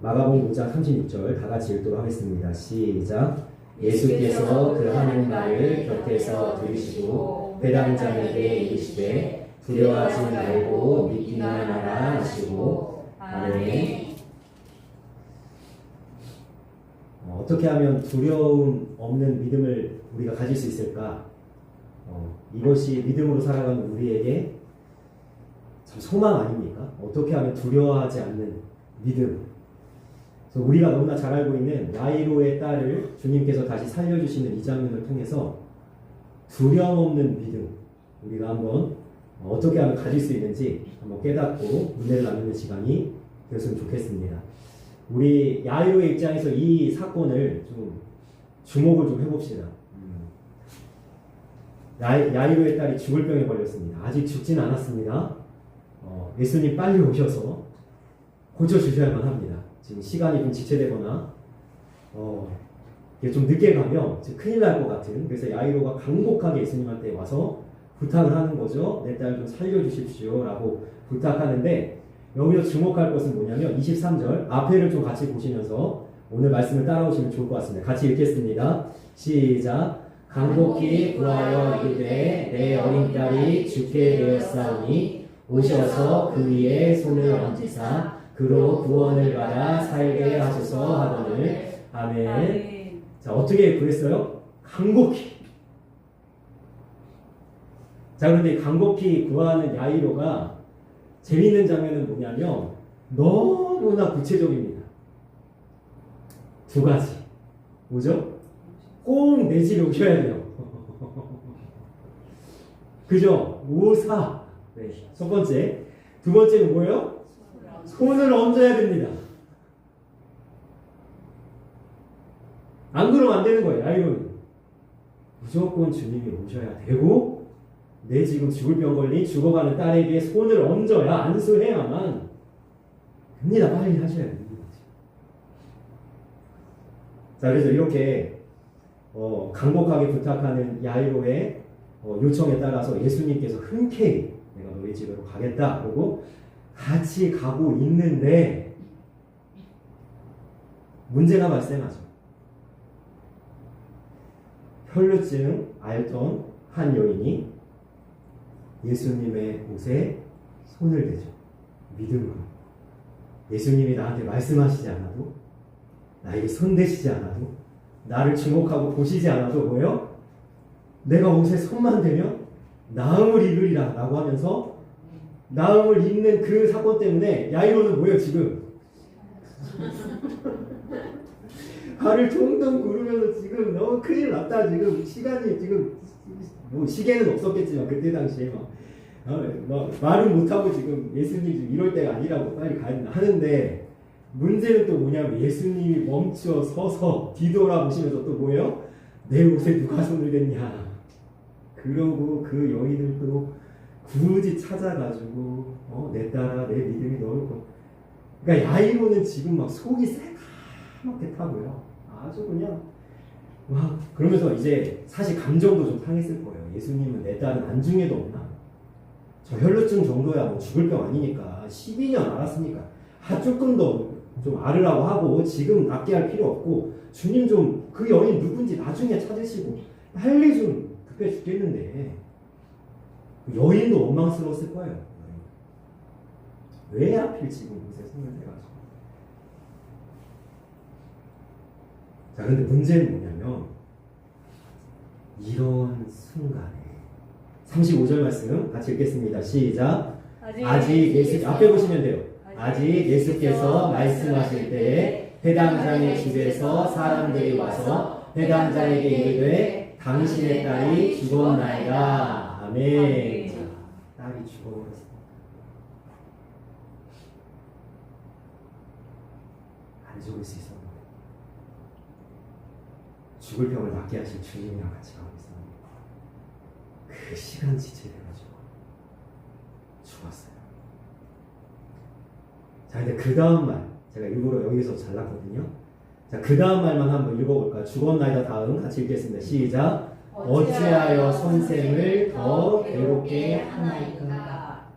마가복음 5장 36절 다 같이 읽도록 하겠습니다. 시작. 예수께서 그 하는 말을 곁에서 들으시고 회당장에게 이르시되 두려워하지 말고 믿기만 하라 하시고 아멘. 어떻게 하면 두려움 없는 믿음을 우리가 가질 수 있을까? 이것이 믿음으로 살아가는 우리에게 참 소망 아닙니까? 어떻게 하면 두려워하지 않는 믿음. 그래서 우리가 너무나 잘 알고 있는 야이로의 딸을 주님께서 다시 살려주시는 이 장면을 통해서 두려움 없는 믿음, 우리가 한번 어떻게 하면 가질 수 있는지 한번 깨닫고 은혜를 나누는 시간이 되었으면 좋겠습니다. 우리 야이로의 입장에서 이 사건을 좀 주목을 좀 해봅시다. 야이로의 딸이 죽을 병에 걸렸습니다. 아직 죽진 않았습니다. 예수님 빨리 오셔서 고쳐주셔야만 합니다. 지금 시간이 좀 지체되거나 좀 늦게 가면 큰일 날 것 같은, 그래서 야이로가 간곡하게 예수님한테 와서 부탁을 하는 거죠. 내 딸 좀 살려주십시오 라고 부탁하는데, 여기서 주목할 것은 뭐냐면 23절 앞에를 좀 같이 보시면서 오늘 말씀을 따라오시면 좋을 것 같습니다. 같이 읽겠습니다. 시작. 간곡히 구하여 이르되 내 어린 딸이 죽게 되었사오니 오셔서 그 위에 손을 얹으사 그로 구원을 받아 살게 하소서 하거늘. 아멘. 자, 어떻게 구했어요? 간곡히. 자, 그런데 간곡히 구하는 야이로가 재미있는 장면은 뭐냐면 너무나 구체적입니다. 두 가지. 뭐죠? 꼭 내 집에 오셔야 돼요. 그죠? 오사. 네. 첫 번째. 두 번째는 뭐예요? 손을 얹어야 됩니다. 안 그러면 안 되는 거예요. 야이로는. 무조건 주님이 오셔야 되고, 내 지금 죽을 병 걸린 죽어가는 딸에게 손을 얹어야, 안수해야만 됩니다. 빨리 하셔야 됩니다. 자, 그래서 이렇게 간곡하게 부탁하는 야이로의 요청에 따라서 예수님께서 흔쾌히 내가 너희 집으로 가겠다 그러고 같이 가고 있는데 문제가 발생하죠. 혈루증 앓던 한 여인이 예수님의 옷에 손을 대죠. 믿음으로. 예수님이 나한테 말씀하시지 않아도, 나에게 손대시지 않아도, 나를 주목하고 보시지 않아도 뭐예요? 내가 옷에 손만 대면 나음을 입으리라 라고 하면서 나음을 입는 그 사건 때문에 야이로는 뭐예요 지금? 발을 동동 구르면서 지금 너무 큰일 났다. 지금 시간이 지금 뭐 시계는 없었겠지만 그때 당시에 말은 못하고 지금 예수님 지금 이럴 때가 아니라고 빨리 가야 하는데, 문제는 또 뭐냐면 예수님이 멈춰 서서 뒤돌아보시면서 또 뭐예요? 내 옷에 누가 손을 댔냐. 그러고 그 여인을 또 굳이 찾아가지고 내 딸아 내 믿음이 너를 그러니까 야이로는 지금 막 속이 새까맣게 타고요. 아주 그냥 막 그러면서 이제 사실 감정도 좀 상했을 거예요. 예수님은 내 딸은 안중에도 없나? 저 혈루증 정도야 뭐 죽을 병 아니니까 12년 알았으니까 조금 더 좀 알으라고 하고 지금 낫게 할 필요 없고 주님 좀 그 여인 누군지 나중에 찾으시고 빨리 좀 급해 죽겠는데, 여인도 원망스러웠을 거예요. 왜 하필 지금 옷에 손을 대가지고. 자, 근데 문제는 뭐냐면 이런 순간에 35절 말씀 같이 읽겠습니다. 시작. 아직 예수 앞에 보시면 돼요. 아직 예수께서 말씀하실 때에 회당장의 집에서 사람들이 와서 회당장에게 이르되 당신의 딸이 죽었나이다. 아멘. 자, 딸이 죽어버렸습니다. 안 죽을 수 있었는데 죽을 병을 낫게 하실 주님이랑 같이 가고 있었는데 그 시간 지체돼가지고 죽었어요. 자, 근데 그 다음 말 제가 일부러 여기서 잘랐거든요. 자, 그 다음 말만 한번 읽어볼까요? 죽었나이다 다음 같이 읽겠습니다. 시작. 어찌하여 선생을 더 괴롭게 하나이까.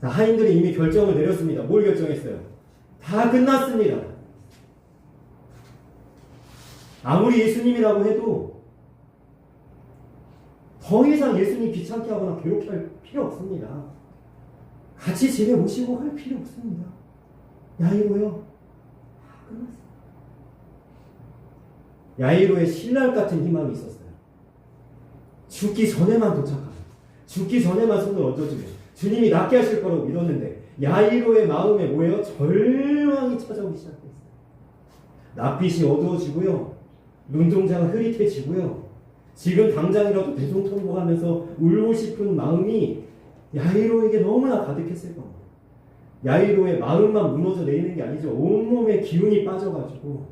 자, 하인들이 이미 결정을 내렸습니다. 뭘 결정했어요? 다 끝났습니다. 아무리 예수님이라고 해도 더 이상 예수님 귀찮게 하거나 괴롭게 할 필요 없습니다. 같이 집에 모시고 할 필요 없습니다. 야이로요. 다 끝났습니다. 야이로의 신랄 같은 희망이 있었어요. 죽기 전에만 도착하면, 죽기 전에만 손을 얹어주면 주님이 낫게 하실 거라고 믿었는데 야이로의 마음에 뭐예요? 절망이 찾아오기 시작했어요. 낯빛이 어두워지고요. 눈동자가 흐릿해지고요. 지금 당장이라도 대성통곡하면서 울고 싶은 마음이 야이로에게 너무나 가득했을 겁니다. 야이로의 마음만 무너져 내리는 게 아니죠. 온몸에 기운이 빠져가지고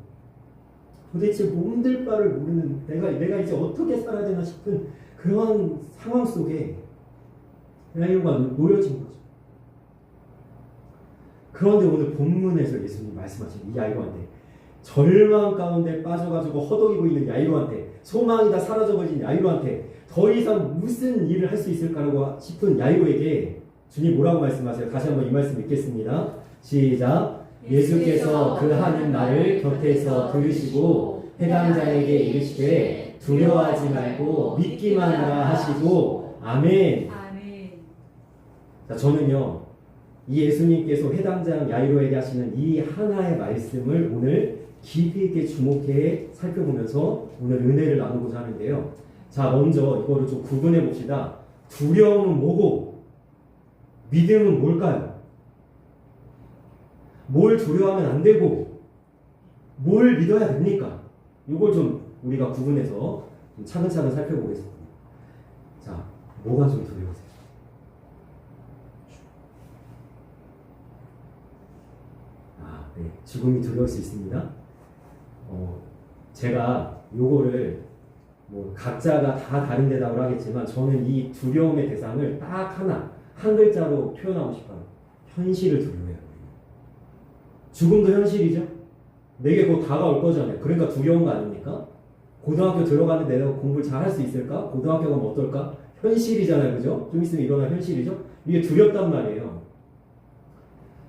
도대체 몸둘 바를 모르는 내가 이제 어떻게 살아야 되나 싶은 그런 상황 속에 야이로가 놓여진 거죠. 그런데 오늘 본문에서 예수님 말씀하신 이 야이로한테 절망 가운데 빠져가지고 허덕이고 있는 야이로한테 소망이 다 사라져버린 야이로한테 더 이상 무슨 일을 할 수 있을까라고 싶은 야이로에게 주님 뭐라고 말씀하세요? 다시 한번 이 말씀 읽겠습니다. 시작. 예수께서 그 하는 말을 곁에서 들으시고 해당자에게 이르시되 두려워하지 말고 믿기만 하라 하시고 아멘. 자, 저는요 이 예수님께서 회당장 야이로에게 하시는 이 하나의 말씀을 오늘 깊이 있게 주목해 살펴보면서 오늘 은혜를 나누고자 하는데요. 자, 먼저 이거를 좀 구분해 봅시다. 두려움은 뭐고 믿음은 뭘까요? 뭘 두려워하면 안 되고 뭘 믿어야 됩니까? 이걸 좀 우리가 구분해서 좀 차근차근 살펴보겠습니다. 자, 뭐가 좀 두려우세요? 네, 죽음이 두려울 수 있습니다. 제가 요거를 뭐 각자가 다 다른 대답을 하겠지만 저는 이 두려움의 대상을 딱 하나, 한 글자로 표현하고 싶어요. 현실을 두려워해요. 죽음도 현실이죠. 내게 곧 다가올 거잖아요. 그러니까 두려운 거 아닙니까? 고등학교 들어가는데 내가 공부를 잘 할 수 있을까? 고등학교 가면 어떨까? 현실이잖아요. 그죠? 좀 있으면 일어날 현실이죠? 이게 두렵단 말이에요.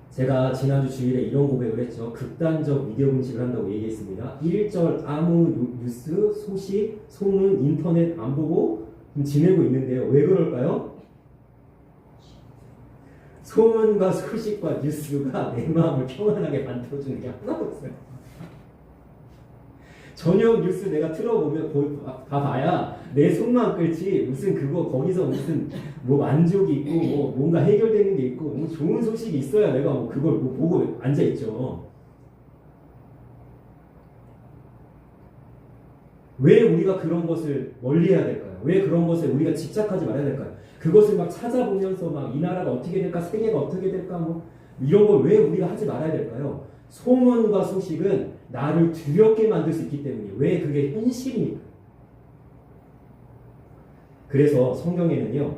제가 지난주 주일에 이런 고백을 했죠. 극단적 미디어 금식을 한다고 얘기했습니다. 1절 아무 뉴스, 소식, 소문, 인터넷 안 보고 지내고 있는데요. 왜 그럴까요? 소문과 소식과 뉴스가 내 마음을 평안하게 만들어주는 게 하나도 없어요. 저녁 뉴스 내가 틀어보면 봐야 내 속만 끌지 무슨 그거 거기서 무슨 뭐 만족이 있고 뭐 뭔가 해결되는 게 있고 뭐 좋은 소식이 있어야 내가 뭐 그걸 뭐 보고 앉아 있죠. 왜 우리가 그런 것을 멀리해야 될까요? 왜 그런 것에 우리가 집착하지 말아야 될까요? 그것을 막 찾아보면서 막 이 나라가 어떻게 될까, 세계가 어떻게 될까 뭐 이런 걸 왜 우리가 하지 말아야 될까요? 소문과 소식은 나를 두렵게 만들 수 있기 때문에 왜 그게 현실입니까? 그래서 성경에는요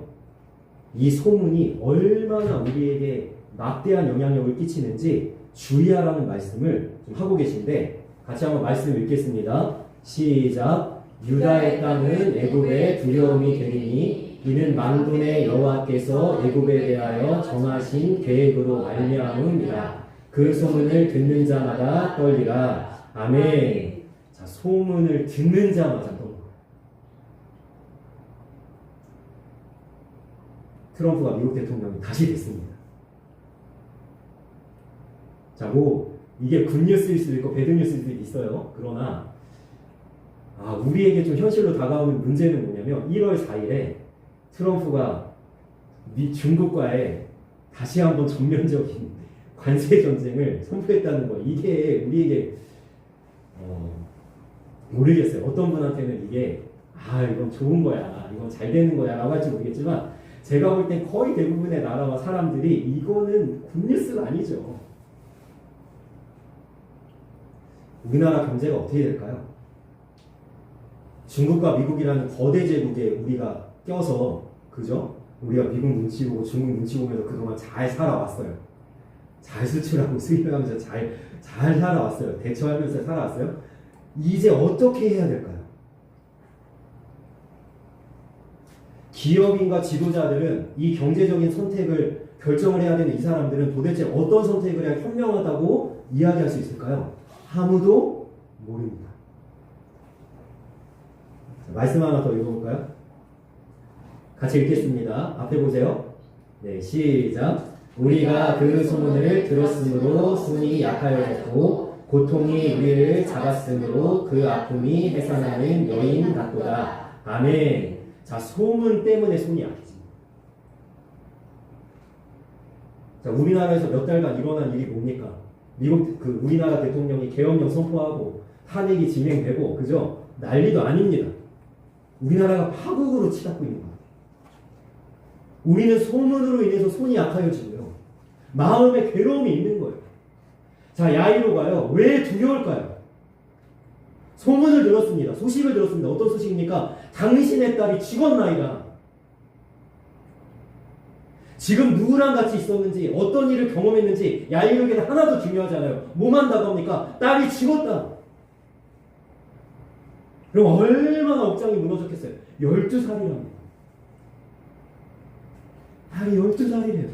이 소문이 얼마나 우리에게 막대한 영향력을 끼치는지 주의하라는 말씀을 좀 하고 계신데 같이 한번 말씀 읽겠습니다. 시작. 유다의 땅은 애굽의 두려움이 되리니 이는 만군의 여호와께서 애굽에 대하여 정하신 계획으로 말미암음이라. 그 소문을 듣는 자마다 떨리라. 아멘. 자, 소문을 듣는 자마다 떨리라. 트럼프가 미국 대통령이 다시 됐습니다. 자, 뭐 이게 굿뉴스일 수도 있고 배드뉴스일 수도 있어요. 그러나 우리에게 좀 현실로 다가오는 문제는 뭐냐면 1월 4일에 트럼프가 중국과의 다시 한번 전면적인 관세 전쟁을 선포했다는 거. 이게 우리에게 모르겠어요. 어떤 분한테는 이게 이건 좋은 거야, 이건 잘 되는 거야 라고 할지 모르겠지만 제가 볼 땐 거의 대부분의 나라와 사람들이 이거는 굿뉴스가 아니죠. 우리나라 경제가 어떻게 될까요? 중국과 미국이라는 거대 제국에 우리가 껴서, 그죠? 우리가 미국 눈치 보고 중국 눈치 보면서 그동안 잘 살아왔어요. 잘 수출하고 수입하면서 잘 살아왔어요. 대처하면서 살아왔어요. 이제 어떻게 해야 될까요? 기업인과 지도자들은 이 경제적인 선택을 결정을 해야 되는 이 사람들은 도대체 어떤 선택을 해야 현명하다고 이야기할 수 있을까요? 아무도 모릅니다. 자, 말씀 하나 더 읽어볼까요? 같이 읽겠습니다. 앞에 보세요. 네, 시작. 우리가 그 소문을 들었으므로 손이 약하여졌고 고통이 우리를 잡았으므로 그 아픔이 해산하는 여인 같도다. 아멘. 자, 소문 때문에 손이 약해집니다. 자, 우리나라에서 몇 달간 일어난 일이 뭡니까? 미국 우리나라 대통령이 계엄령 선포하고 탄핵이 진행되고, 그죠? 난리도 아닙니다. 우리나라가 파국으로 치닫고 있는 거예요. 우리는 소문으로 인해서 손이 약하여지고요. 마음에 괴로움이 있는 거예요. 자, 야이로가요. 왜 두려울까요? 소문을 들었습니다. 소식을 들었습니다. 어떤 소식입니까? 당신의 딸이 죽었나이다. 지금 누구랑 같이 있었는지, 어떤 일을 경험했는지 야이로에게는 하나도 중요하지 않아요. 뭐만 다가옵니까? 딸이 죽었다. 그럼 얼마나 억장이 무너졌겠어요. 12살이랍니다. 딸이 12살이래요.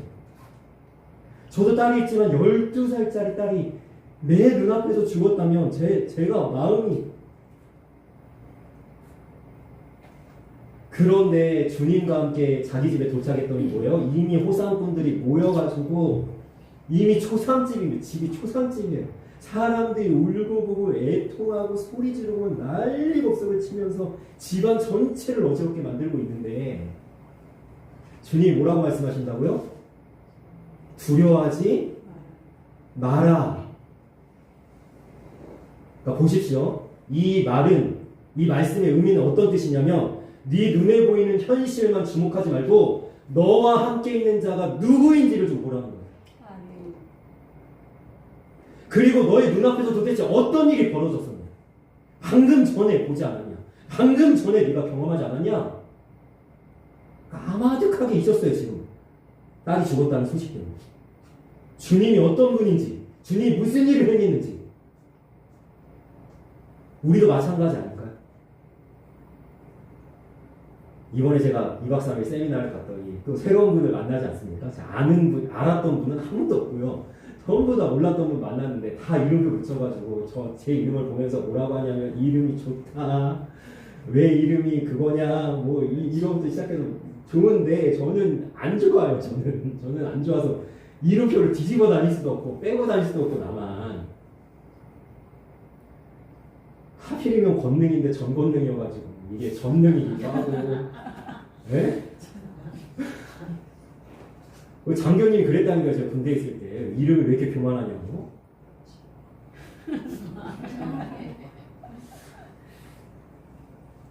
저도 딸이 있지만 12살짜리 딸이 내 눈앞에서 죽었다면 제가 마음이, 그런데 주님과 함께 자기 집에 도착했더니 뭐예요? 이미 호상꾼들이 모여가지고, 이미 초상집입니다. 집이 초상집이에요. 사람들이 울고 보고 애통하고 소리 지르고 난리 법석을 치면서 집안 전체를 어지럽게 만들고 있는데, 주님이 뭐라고 말씀하신다고요? 두려워하지 마라. 그러니까 보십시오. 이 말은, 이 말씀의 의미는 어떤 뜻이냐면, 네 눈에 보이는 현실만 주목하지 말고 너와 함께 있는 자가 누구인지를 좀 보라는 거예요. 그리고 너의 눈앞에서 도대체 어떤 일이 벌어졌었냐? 방금 전에 보지 않았냐? 방금 전에 네가 경험하지 않았냐? 아마득하게 있었어요. 지금 딸이 죽었다는 소식 때문에. 주님이 어떤 분인지, 주님이 무슨 일을 행했는지. 우리도 마찬가지 아닐까요? 이번에 제가 2박 3일 세미나를 갔더니 또 새로운 분을 만나지 않습니까? 아는 분, 알았던 분은 아무도 없고요. 전부 다 몰랐던 분 만났는데 다 이름을 붙여가지고 제 이름을 보면서 뭐라고 하냐면, 이름이 좋다. 왜 이름이 그거냐. 뭐 이름부터 시작해서 좋은데 저는 안 좋아요. 저는 안 좋아서 이름표를 뒤집어 다닐 수도 없고 빼고 다닐 수도 없고 나만. 하필이면 권능인데 전권능이어가지고 이게 전능이기도 하고. 네? 장교님이 그랬다는 거예요. 제가 군대에 있을 때. 이름을 왜 이렇게 교만하냐고.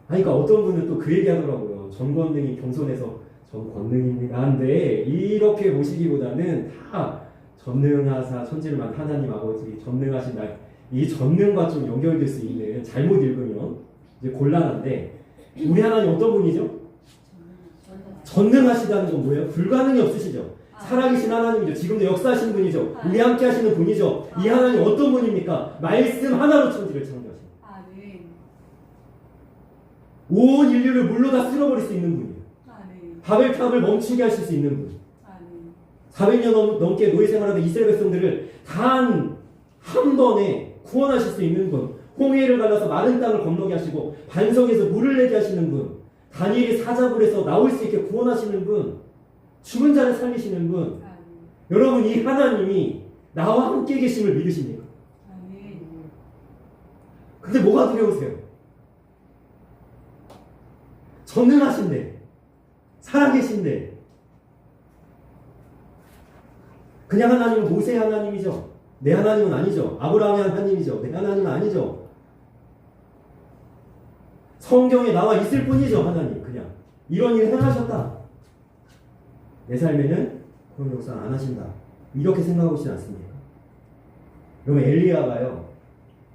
그러니까 어떤 분은 또 그 얘기 하더라고요. 전권능이 겸손해서 전권능입니다 한데, 이렇게 보시기보다는 다 전능하사 천지를 하나님 아버지 전능하신 날, 이 전능과 좀 연결될 수 있는, 잘못 읽으면 이제 곤란한데, 우리 하나님 어떤 분이죠? 전능하시다는 건 뭐예요? 불가능이 없으시죠? 살아계신 하나님이죠. 지금도 역사하시는 분이죠. 우리 함께 하시는 분이죠. 이 하나님 어떤 분입니까? 말씀 하나로 천지를 창조하신. 온 인류를 물로 다 쓸어버릴 수 있는 분이에요. 바벨탑을 멈추게 하실 수 있는 분. 400년 넘게 노예 생활하던 이스라엘 백성들을 단 한 번에 구원하실 수 있는 분. 홍해를 갈라서 마른 땅을 건너게 하시고 반석에서 물을 내게 하시는 분. 다니엘이 사자굴에서 나올 수 있게 구원하시는 분. 죽은 자를 살리시는 분. 여러분, 이 하나님이 나와 함께 계심을 믿으십니까? 근데 뭐가 두려우세요? 전능하신데, 살아계신데, 그냥 하나님은 모세의 하나님이죠. 내 하나님은 아니죠. 아브라함의 하나님이죠. 내 하나님은 아니죠. 성경에 나와 있을 뿐이죠. 하나님 그냥 이런 일을 행하셨다. 내 삶에는 그런 역사는 안 하신다. 이렇게 생각하고 있지 않습니까? 여러분, 엘리야가요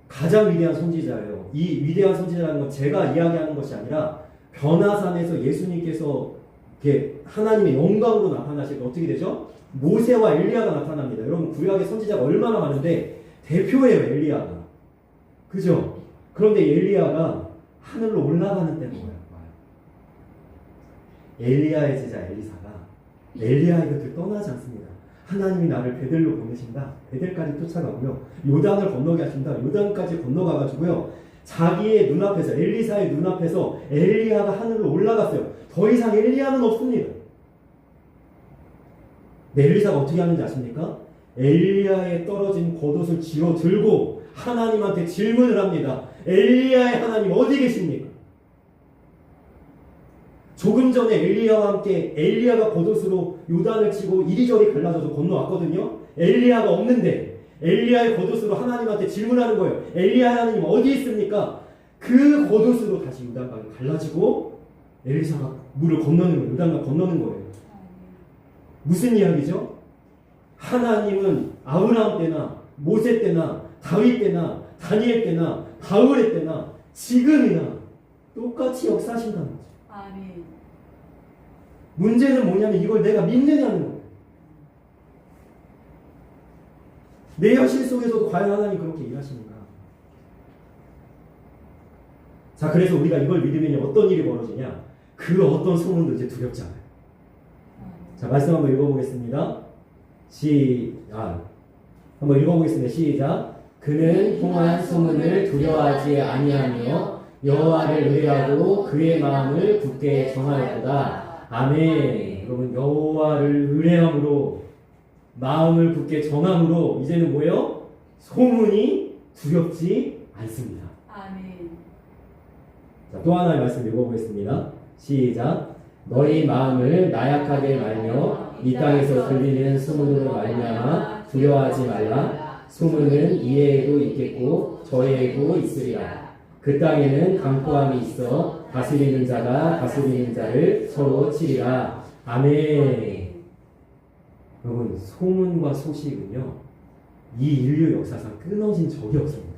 가장 위대한 선지자예요. 이 위대한 선지자라는 건 제가 이야기하는 것이 아니라 변화산에서 예수님께서 이렇게 하나님의 영광으로 나타나실 때 어떻게 되죠? 모세와 엘리야가 나타납니다. 여러분, 구약의 선지자가 얼마나 많은데 대표예요, 엘리야가. 그죠? 그런데 엘리야가 하늘로 올라가는 때가 와요. 엘리야의 제자 엘리사가 엘리야의 곁을 떠나지 않습니다. 하나님이 나를 베델로 보내신다. 베델까지 쫓아가고요. 요단을 건너게 하신다. 요단까지 건너가가지고요. 자기의 눈앞에서, 엘리사의 눈앞에서 엘리야가 하늘로 올라갔어요. 더 이상 엘리야는 없습니다. 네, 엘리사가 어떻게 하는지 아십니까? 엘리야의 떨어진 겉옷을 쥐어 들고 하나님한테 질문을 합니다. 엘리야의 하나님 어디 계십니까? 조금 전에 엘리야와 함께 엘리야가 겉옷으로 요단을 치고 이리저리 갈라져서 건너왔거든요. 엘리야가 없는데 엘리야의 겉옷으로 하나님한테 질문하는 거예요. 엘리야 하나님 어디 있습니까? 그 겉옷으로 다시 요단강이 갈라지고 엘리사가 물을 건너는 거예요. 요단강 건너는 거예요. 무슨 이야기죠? 하나님은 아브라함 때나 모세 때나 다윗 때나 다니엘 때나 바울의 때나 지금이나 똑같이 역사하신다는 거죠. 아멘. 문제는 뭐냐면 이걸 내가 믿느냐는 거예요. 내 현실 속에서도 과연 하나님 그렇게 일하시는가? 자, 그래서 우리가 이걸 믿으면 어떤 일이 벌어지냐? 그 어떤 소문도 이제 두렵지 않아요. 자, 말씀 한번 읽어보겠습니다. 한번 읽어보겠습니다. 시작. 그는 통한 소문을 두려워하지 아니하며 여호와를 의뢰하고 그의 마음을 굳게 정하였도다. 아멘. 여러분, 여호와를 의뢰함으로 마음을 굳게 정함으로 이제는 뭐예요? 소문이 두렵지 않습니다. 아멘. 자, 또 하나의 말씀 읽어보겠습니다. 시작. 너희 마음을 나약하게 말며 이 땅에서 들리는 소문으로 말미암아 두려워하지 말라. 소문은 이에도 있겠고 저에도 있으리라. 그 땅에는 강포함이 있어 다스리는 자가 다스리는 자를 서로 치리라. 아멘. 여러분, 소문과 소식은요, 이 인류 역사상 끊어진 적이 없습니다.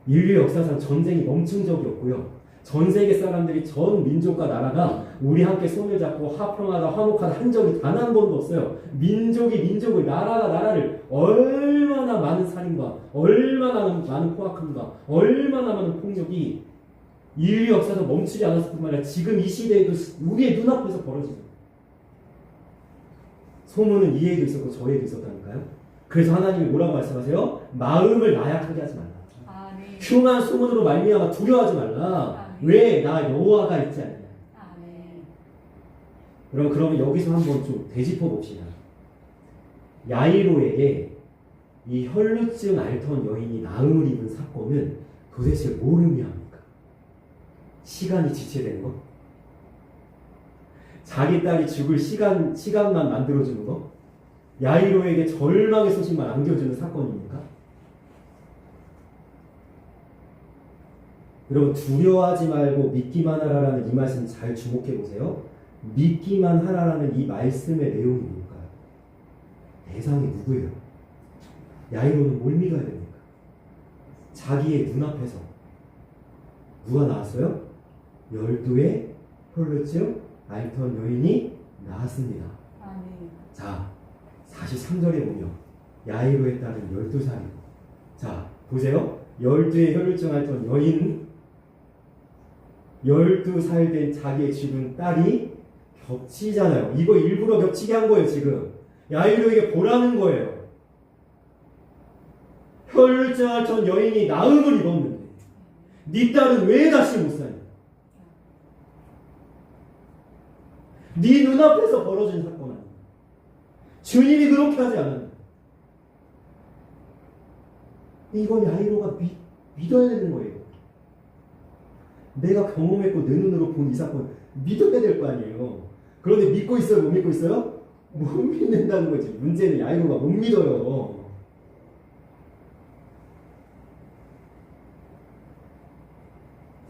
인류 역사상 전쟁이 멈춘 적이 없고요. 전 세계 사람들이 전 민족과 나라가 우리 함께 손을 잡고 화평하다 화목하다 한 적이 단 한 번도 없어요. 민족이 민족을, 나라가 나라를 얼마나 많은 살인과 얼마나 많은 포악함과 얼마나 많은 폭력이 인류 역사상 멈추지 않았을 뿐만 아니라 지금 이 시대에도 우리의 눈앞에서 벌어지죠. 소문은 이에도 있었고 저에도 있었다니까요. 그래서 하나님이 뭐라고 말씀하세요? 마음을 나약하게 하지 말라. 아멘. 흉한 소문으로 말미암아 두려워하지 말라. 아멘. 왜? 나 여호와가 있지 않냐. 아멘. 그러면 여기서 한번 좀 되짚어 봅시다. 야이로에게 이 혈루증 앓던 여인이 나음을 입은 사건은 도대체 뭘 의미합니까? 시간이 지체되는 거? 자기 딸이 죽을 시간만 만들어주는 거? 야이로에게 절망의 소식만 안겨주는 사건입니까? 여러분, 두려워하지 말고 믿기만 하라라는 이 말씀 잘 주목해 보세요. 믿기만 하라라는 이 말씀의 내용이 뭘까요? 대상이 누구예요? 야이로는 뭘 믿어야 됩니까? 자기의 눈앞에서 누가 나왔어요? 12의 혈루증 앓던 여인이 나왔습니다. 아멘. 자, 43절에 보면 야이로의 딸은 12살이고, 자, 보세요. 12의 혈루증 앓던 여인, 12살 된 자기의 죽은 딸이 겹치잖아요. 이거 일부러 겹치게 한 거예요, 지금. 야이로에게 보라는 거예요. 혈루증 앓던 여인이 나음을 입었는데 네 딸은 왜 다시 못 사냐? 네 눈앞에서 벌어진 사건 아니야. 주님이 그렇게 하지 않았냐. 이건 야이로가 믿어야 되는 거예요. 내가 경험했고 내 눈으로 본 이 사건 믿어야 될 거 아니에요. 그런데 믿고 있어요? 못 믿고 있어요? 못 믿는다는 거지. 문제는 야이로가 못 믿어요.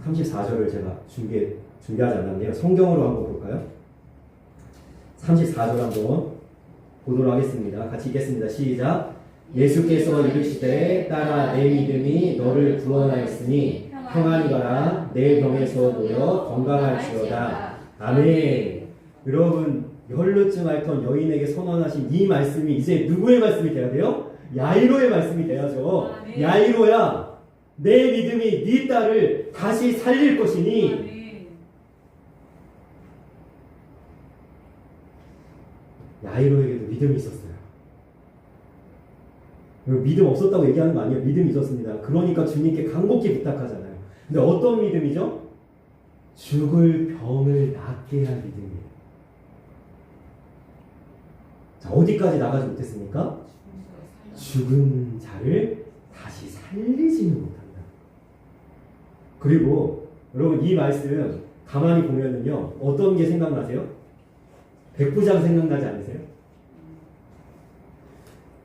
34절을 제가 준비하지 않았네요. 성경으로 한번 볼까요? 34절 한번 보도록 하겠습니다. 같이 읽겠습니다. 시작. 예수께서 이르시되 딸아 내 믿음이 너를 구원하였으니 평안히 가라. 내 병에서 놓여 건강할지어다. 아멘. 여러분, 혈루증 앓던 여인에게 선언하신 이 말씀이 이제 누구의 말씀이 돼야 돼요? 야이로의 말씀이 돼야죠. 아멘. 야이로야, 내 믿음이 네 딸을 다시 살릴 것이니. 아멘. 야이로에게도 믿음이 있었어요. 믿음 없었다고 얘기하는 거 아니에요. 믿음이 있었습니다. 그러니까 주님께 간곡히 부탁하잖아요. 근데 어떤 믿음이죠? 죽을 병을 낫게 할 믿음이에요. 자, 어디까지 나가지 못했습니까? 죽은 자를 다시 살리지는 못한다. 그리고 여러분 이 말씀 가만히 보면은요, 어떤 게 생각나세요? 백부장 생각나지 않으세요?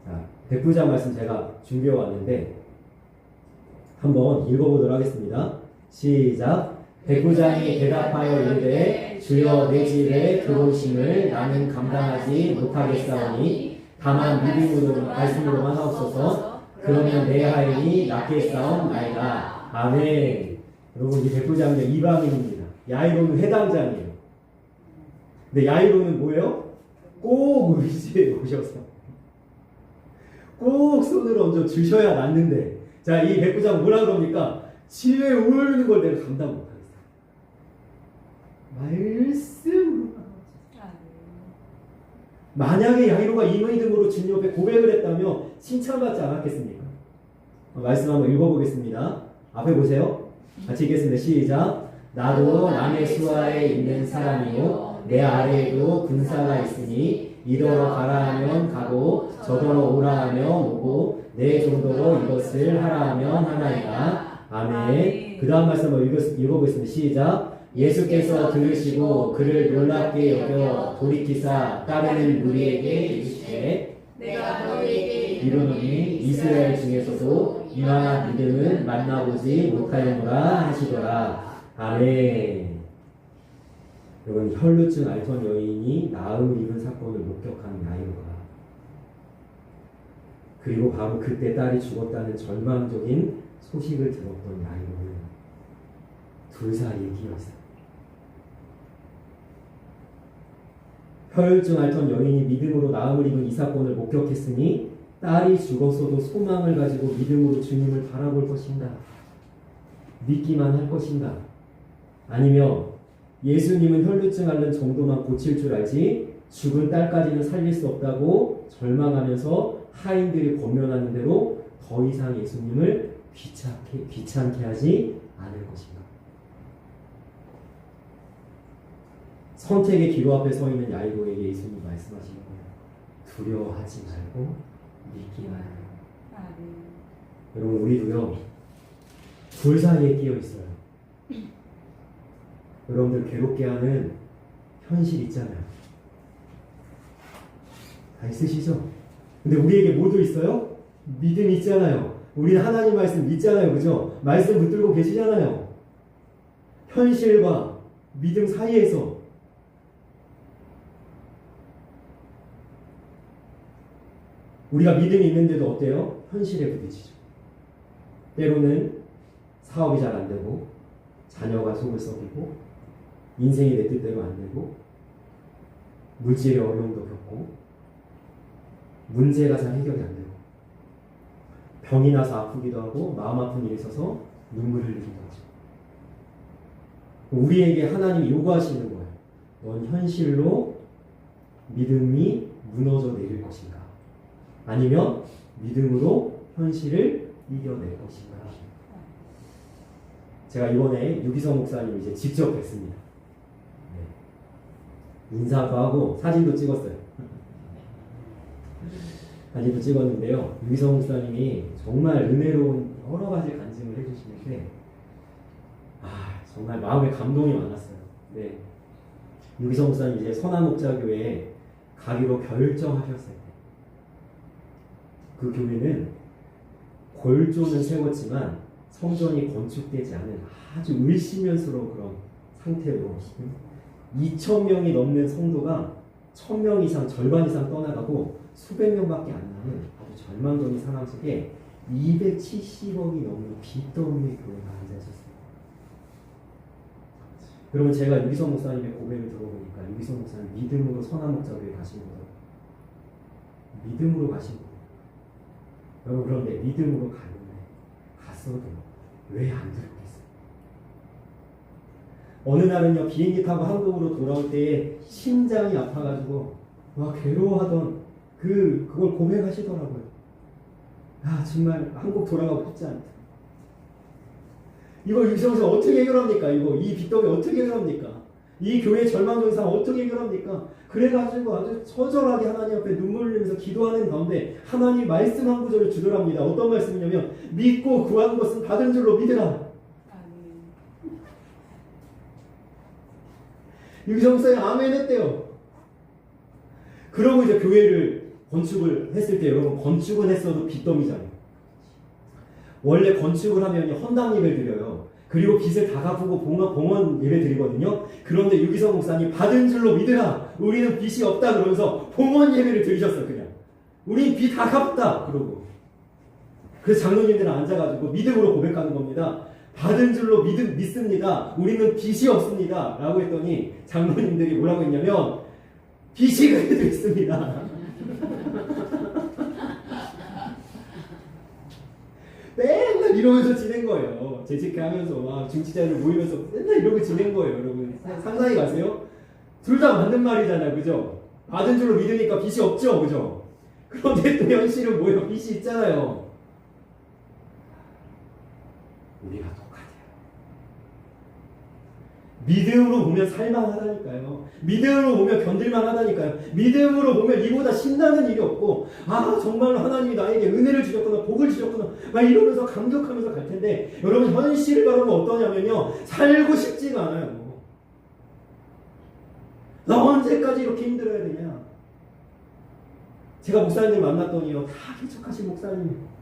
자, 백부장 말씀 제가 준비해 왔는데 한번 읽어보도록 하겠습니다. 시작. 백부장이 대답하여 이르되 주여 내 집에 들어오심을 나는 감당하지 못하겠사오니 다만 믿음으로 말씀으로만 하옵소서. 그러면 내 하인이 낫게 싸움나이다. 아멘. 여러분 이 백부장은 이방인입니다. 야이로는 회당장이에요. 근데 야이로는 뭐예요? 꼭 우리 집에 오셔서 꼭 손을 얹어 주셔야 낫는데, 자, 이 백부장 뭐라 그럽니까? 집에 오르는 걸 내가 감당 못하겠어. 말씀으로. 만약에 야이로가 이 믿음으로 주님 옆에 고백을 했다면 칭찬받지 않았겠습니까? 말씀 한번 읽어보겠습니다. 앞에 보세요. 같이 읽겠습니다. 시작. 나도 남의 수하에 있는 사람이요 내 아래에도 군사가 있으니 이더러 가라 하면 가고 저더러 오라 하면 오고 내 정도로 이것을 하라 하면 하나이다. 아멘. 그 다음 말씀 한번 읽어보겠습니다. 시작. 예수께서 들으시고 그를 놀랍게 여겨 돌이키사 따르는 무리에게 이르시되 내가 너희에게 이르노니 이스라엘 중에서도 이만한 믿음은 만나보지 못하였노라 하시더라. 아멘. 여러분 혈루증 앓던 여인이 나음을 입은 사건을 목격한 야이로가, 그리고 바로 그때 딸이 죽었다는 절망적인 소식을 들었던 야이로는 둘 사이에 끼어 있어요. 혈증 앓던 여인이 믿음으로 나음을 입은 이 사건을 목격했으니 딸이 죽었어도 소망을 가지고 믿음으로 주님을 바라볼 것인가? 믿기만 할 것인가? 아니면 예수님은 혈루증 앓는 정도만 고칠 줄 알지 죽은 딸까지는 살릴 수 없다고 절망하면서 하인들이 권면하는 대로 더 이상 예수님을 귀찮게 하지 않을 것인가? 선택의 기로 앞에 서 있는 야이로에게 예수님이 말씀하시는 거예요. 두려워하지 말고 믿기만 해요. 여러분 우리도요 둘 사이에 끼어 있어요. 여러분들 괴롭게 하는 현실 있잖아요. 다 있으시죠? 근데 우리에게 뭐도 있어요? 믿음이 있잖아요. 우리는 하나님 말씀 믿잖아요. 그죠? 말씀 붙들고 계시잖아요. 현실과 믿음 사이에서 우리가 믿음이 있는데도 어때요? 현실에 부딪히죠. 때로는 사업이 잘 안 되고 자녀가 속을 썩이고 인생이 내 뜻대로 안 되고 물질의 어려움도 겪고 문제가 잘 해결이 안 되고 병이 나서 아프기도 하고 마음 아픈 일이 있어서 눈물을 흘리기도 하죠. 우리에게 하나님이 요구하시는 거예요. 넌 현실로 믿음이 무너져 내릴 것인가? 아니면 믿음으로 현실을 이겨낼 것인가? 제가 이번에 유기성 목사님 이제 직접 뵀습니다. 네. 인사도 하고 사진도 찍었어요. 사진도 찍었는데요. 유기성 목사님이 정말 은혜로운 여러 가지 간증을 해주시는데, 정말 마음에 감동이 많았어요. 네. 유기성 목사님 이제 선한목자교회에 가기로 결정하셨을 때, 그 교회는 골조는 세웠지만 성전이 건축되지 않은 아주 을씨면스러운 그런 상태로 2,000명이 넘는 성도가 1,000명 이상, 절반 이상 떠나가고 수백 명밖에 안 남은 아주 절망적인 상황 속에 270억이 넘는 빚더미의 교회가 앉아있었어요. 그러면 제가 유기성 목사님의 고백을 들어보니까 유기성 목사님 믿음으로 선한목자교회에 가신 거예요. 믿음으로 가신 거예요. 여러분 그런데 믿음으로 가는데 갔어도 왜 안 들었겠어요? 어느 날은요 비행기 타고 한국으로 돌아올 때에 심장이 아파가지고 와 괴로워하던 그걸 고백하시더라고요. 아 정말 한국 돌아가고 싶지 않다. 이걸 유성서 어떻게 해결합니까? 이 빚더미 어떻게 해결합니까? 이 교회 절망증상 어떻게 해결합니까? 그래가지고 아주 처절하게 하나님 앞에 눈물 흘리면서 기도하는 가운데 하나님 말씀 한 구절을 주더랍니다. 어떤 말씀이냐면 믿고 구한 것은 받은 줄로 믿으라. 아멘. 유성서에 아멘 했대요. 그러고 이제 교회를 건축을 했을 때 여러분 건축은 했어도 빚더미잖아요. 원래 건축을 하면 헌당 예배를 드려요. 그리고 빚을 다 갚고 봉헌 예배 드리거든요. 그런데 유기성 목사님 받은 줄로 믿으라. 우리는 빚이 없다 그러면서 봉헌 예배를 드리셨어 그냥. 우린 빚 다 갚았다 그러고. 그래서 장로님들은 앉아가지고 믿음으로 고백하는 겁니다. 받은 줄로 믿습니다. 우리는 빚이 없습니다. 라고 했더니 장로님들이 뭐라고 했냐면 빚이 그래도 있습니다. 맨날 이러면서 지낸 거예요. 재직하면서 막 중치자들 모이면서 맨날 이러고 지낸 거예요. 여러분 상상이 가세요? 둘 다 맞는 말이잖아요. 그죠? 받은 줄로 믿으니까 빚이 없죠. 그죠? 그런데 또 현실은 뭐예요? 빚이 있잖아요. 우리가 똑같아요. 믿음으로 보면 살만하다니까요. 믿음으로 보면 견딜만하다니까요. 믿음으로 보면 이보다 신나는 일이 없고 아 정말로 하나님이 나에게 은혜를 주셨구나 복을 주셨구나 막 이러면서 감격하면서 갈 텐데 여러분 현실을 바라보면 어떠냐면요. 살고 싶지가 않아요. 나 언제까지 이렇게 힘들어야 되냐. 제가 목사님들 만났더니요. 다 개척하신 목사님이에요.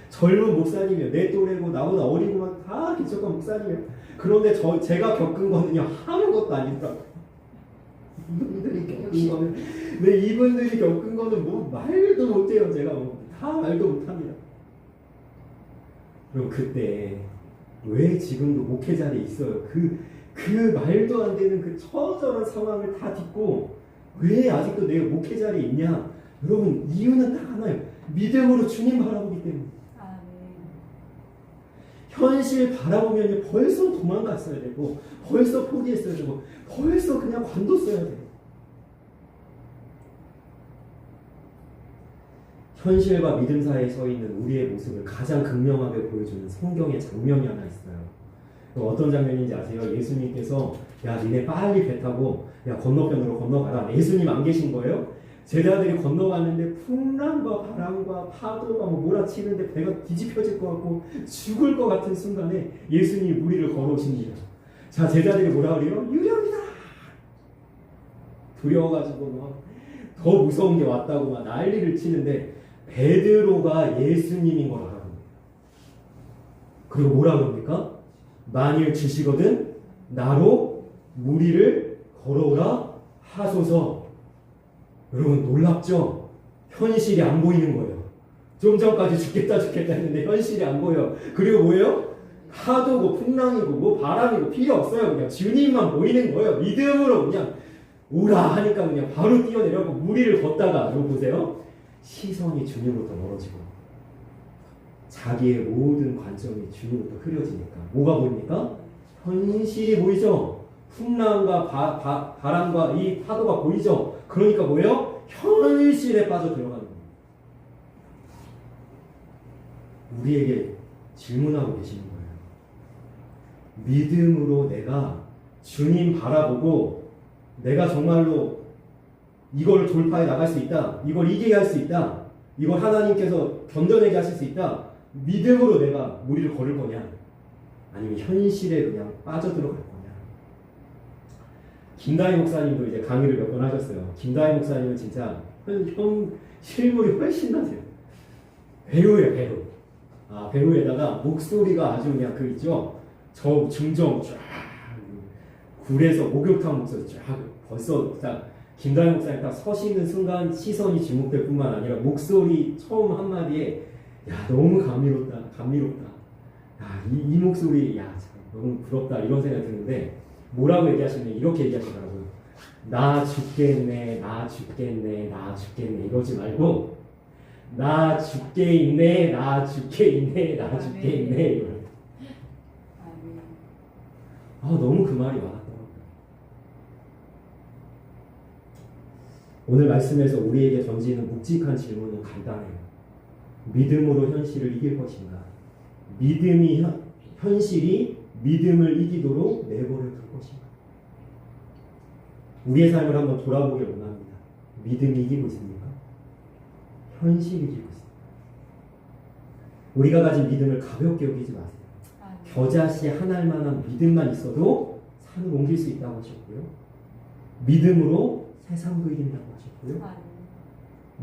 젊은 목사님이에요. 내 또래고 나보다 어리고만 다 개척한 목사님이에요. 그런데 제가 겪은 거는요. 아무것도 아니더라고요. 이분들이 겪은 거는 뭐 말도 못해요. 제가 다 말도 못합니다. 그럼 그때 왜 지금도 목회 자리에 있어요? 그 말도 안 되는 그 처절한 상황을 다 딛고 왜 아직도 내가 목회 자리에 있냐? 여러분 이유는 딱 하나예요. 믿음으로 주님 바라보기 때문에. 현실 바라보면 벌써 도망갔어야 되고 벌써 포기했어야 되고 벌써 그냥 관뒀어야 돼요. 현실과 믿음 사이에 서 있는 우리의 모습을 가장 극명하게 보여주는 성경의 장면이 하나 있어요. 어떤 장면인지 아세요? 예수님께서 야 니네 빨리 배 타고 야 건너편으로 건너가라. 예수님 안 계신 거예요? 제자들이 건너갔는데 풍랑과 바람과 파도가 몰아치는데 배가 뒤집혀질 것 같고 죽을 것 같은 순간에 예수님이 무리를 걸어오십니다. 자 제자들이 뭐라 그래요? 유령이다. 두려워가지고 더 무서운 게 왔다고 막 난리를 치는데 베드로가 예수님인 걸 알아봅니다. 그리고 뭐라 그럽니까? 만일 주시거든 나로 무리를 걸어오라 하소서. 여러분 놀랍죠? 현실이 안 보이는 거예요. 좀 전까지 죽겠다 했는데 현실이 안 보여. 그리고 뭐예요? 파도고 풍랑이고 뭐 바람이고 필요 없어요. 그냥 주님만 보이는 거예요. 믿음으로 그냥 오라 하니까 그냥 바로 뛰어내려고 무리를 걷다가 여러분 보세요. 시선이 주님으로부터 멀어지고 자기의 모든 관점이 주님으로부터 흐려지니까 뭐가 보입니까? 현실이 보이죠? 풍랑과 바람과 이 파도가 보이죠? 그러니까 뭐예요? 현실에 빠져 들어가는 거예요. 우리에게 질문하고 계시는 거예요. 믿음으로 내가 주님 바라보고 내가 정말로 이걸 돌파해 나갈 수 있다. 이걸 이기게 할 수 있다. 이걸 하나님께서 견뎌내게 하실 수 있다. 믿음으로 내가 무리를 걸을 거냐? 아니면 현실에 그냥 빠져들어갈 거냐? 김다희 목사님도 이제 강의를 몇 번 하셨어요. 김다희 목사님은 진짜 실물이 훨씬 나세요. 배우예요, 배우. 배우에다가 목소리가 아주 그냥 그 있죠? 저 중정 쫙 굴에서 목욕탕 목소리 쫙 벌써 딱 김다희 목사님 딱 서시는 순간 시선이 주목될 뿐만 아니라 목소리 처음 한마디에 야 너무 감미롭다. 야 이 목소리 야 참 너무 부럽다 이런 생각이 드는데 뭐라고 얘기하시면 이렇게 얘기하시더라고요. 나 죽겠네 이러지 말고 나 죽게 있네 이거예요. 너무 그 말이 와닿더라고요. 오늘 말씀에서 우리에게 던지는 묵직한 질문은 간단해요. 믿음으로 현실을 이길 것인가? 믿음이 현실이 믿음을 이기도록 내버려 둘 것인가? 우리의 삶을 한번 돌아보길 원합니다. 믿음이 이기고 있습니까? 현실이 이기고 있습니다. 우리가 가진 믿음을 가볍게 여기지 마세요. 겨자씨 한 알만한 믿음만 있어도 산을 옮길 수 있다고 하셨고요. 믿음으로 세상도 이긴다고 하셨고요.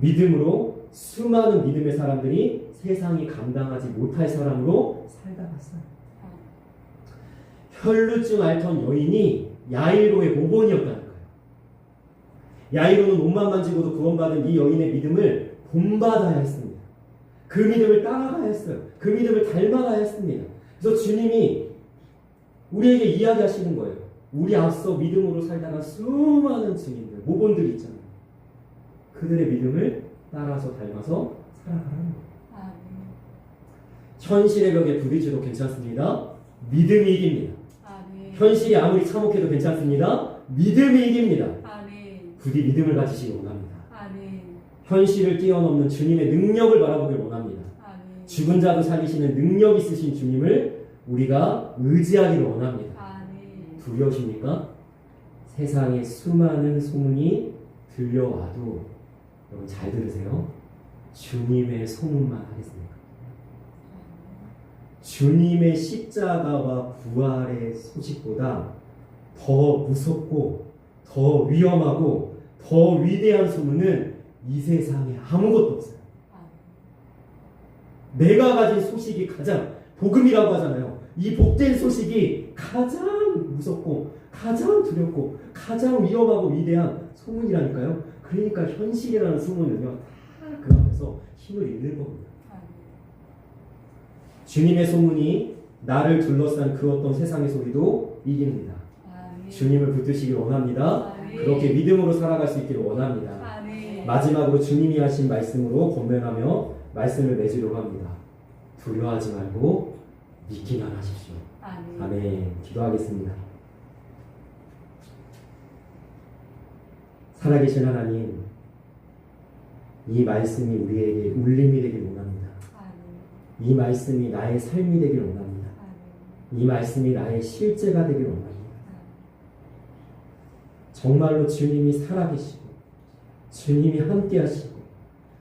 믿음으로 수많은 믿음의 사람들이 세상이 감당하지 못할 사람으로 살다 갔어요. 혈루증 앓던 여인이 야이로의 모본이었다는 거예요. 야이로는 옷만 만지고도 구원받은 이 여인의 믿음을 본받아야 했습니다. 그 믿음을 따라가야 했어요. 그 믿음을 닮아가야 했습니다. 그래서 주님이 우리에게 이야기하시는 거예요. 우리 앞서 믿음으로 살다가 수많은 증인들, 모본들이 있잖아요. 그들의 믿음을 따라서 닮아서 살아가라는 거예요. 현실의 벽에 부딪혀도 괜찮습니다. 믿음이 이깁니다. 현실이 아무리 참혹해도 괜찮습니다. 믿음이 이깁니다. 부디 믿음을 가지시기 원합니다. 현실을 뛰어넘는 주님의 능력을 바라보길 원합니다. 죽은 자도 살리시는 능력 있으신 주님을 우리가 의지하기를 원합니다. 두려우십니까? 세상에 수많은 소문이 들려와도 여러분 잘 들으세요. 주님의 소문만 하겠습니까? 주님의 십자가와 부활의 소식보다 더 무섭고 더 위험하고 더 위대한 소문은 이 세상에 아무것도 없어요. 내가 가진 소식이 가장 복음이라고 하잖아요. 이 복된 소식이 가장 무섭고 가장 두렵고 가장 위험하고 위대한 소문이라니까요. 그러니까 현실이라는 소문은요 다 그 앞에서 힘을 잃는 겁니다. 주님의 소문이 나를 둘러싼 그 어떤 세상의 소리도 이깁니다. 주님을 붙드시길 원합니다. 그렇게 믿음으로 살아갈 수 있기를 원합니다. 마지막으로 주님이 하신 말씀으로 권면하며 말씀을 맺으려고 합니다. 두려워하지 말고 믿기만 하십시오. 아멘. 기도하겠습니다. 살아계신 하나님, 이 말씀이 우리에게 울림이 되길 원합니다. 이 말씀이 나의 삶이 되길 원합니다. 이 말씀이 나의 실제가 되길 원합니다. 정말로 주님이 살아계시고 주님이 함께 하시고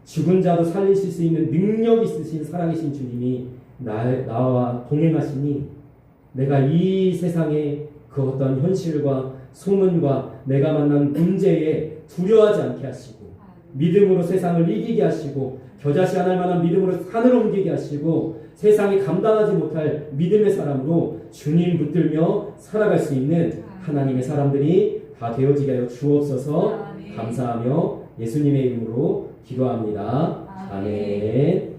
죽은 자도 살리실 수 있는 능력 있으신 살아계신 주님이 나와 동행하시니 내가 이 세상의 그 어떤 현실과 소문과 내가 만난 문제에 두려워하지 않게 하시고 믿음으로 세상을 이기게 하시고 겨자씨 하나일 만한 믿음으로 산을 옮기게 하시고 세상이 감당하지 못할 믿음의 사람으로 주님 붙들며 살아갈 수 있는 하나님의 사람들이 다 되어지게 하여 주옵소서. 감사하며 예수님의 이름으로 기도합니다. 아멘.